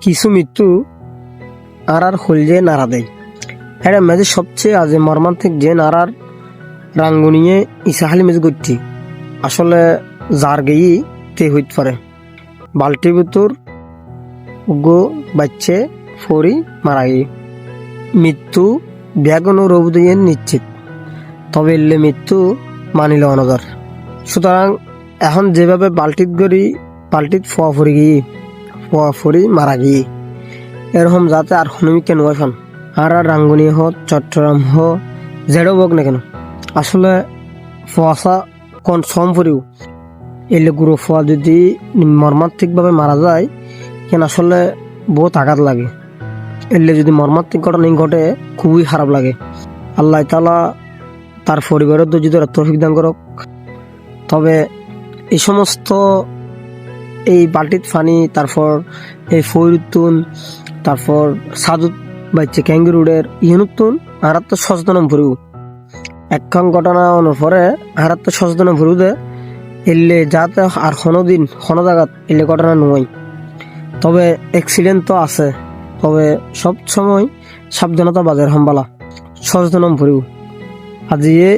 কিছু মৃত্যু আর হলজে নাড়া দেয়। এটা মেজে সবচেয়ে আজ মর্মান্তিক যে নাড়ার রাঙ্গুনিয়ে ইসাহালি মেজে করছি আসলে যার গেই তে হইতে পারে বাল্টির ভিতর গো বাচ্চে ফরি মারা গিয়ে মৃত্যু ব্যাগুন রোগ দিয়ে নিশ্চিত, তবে এলে মৃত্যু মানিল অনদর। সুতরাং এখন যেভাবে বাল্টিত ফোয়া ফরি মারা গিয়ে এরকম যাতে আর হনুমিকে নয় ফান আর রাঙ্গুনি হোক চট্টগ্রাম হোক জেডো হোক না কেন আসলে ফোয়াশা কোন সম ফরিও এলে গুরু ফোয়া যদি মর্মান্তিকভাবে মারা যায় কেন আসলে বহুত আঘাত লাগে। এলে যদি মর্মান্তিক ঘটনা ঘটে খুবই খারাপ লাগে। আল্লাহ তাআলা তার পরিবারের যদি তৌফিক দান করুক। তবে এই সমস্ত এই বাল্টিত ফানি তারপর এই ফৈরুতুন তারপর সাদুত বাচ্চা ক্যাঙ্গুরুডের ইহনুতুন আর তো সচেতন ভরিও একখান ঘটনা অনুপরে আর তো সচেতন ভরিও দে এলে যাতে আর কোনোদিন কোনো জায়গাত এলে ঘটনা নয়। তবে অ্যাক্সিডেন্ট তো আছে, তবে সব সময় সাবধানতা বাজার হামবালা সচেতন ভরিও। আজিয়ে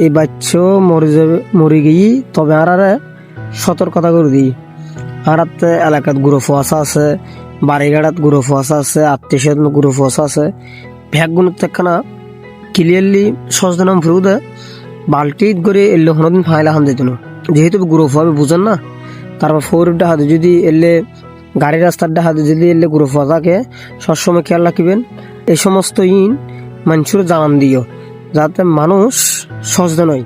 এই বাচ্চা মরে গিয়ে তবে আর সতর্কতা করে দিই। আর এলাকাত গুরু ফোয়াশা আছে, বাড়িঘাটাত গুরু ফোয়াশা আছে, আত্মীয় স্বজন গুরু ফোয়াশা আছে, ভ্যাগুন একখানা ক্লিয়ারলি সচেতন ভরিও দে বাল্টিত করে এলে কোনোদিন ফাইলা হান যেত না, যেহেতু গুরু ফোয়াবে বুঝেন না। তারপর ফোরটা হাতে যদি এলে গাড়ি রাস্তার হাতে যদি এলে গুরু ফোয়া থাকে সবসময় খেয়াল রাখবেন। এই সমস্ত মানুষের জানান দিও যাতে মানুষ সচেতন হয়।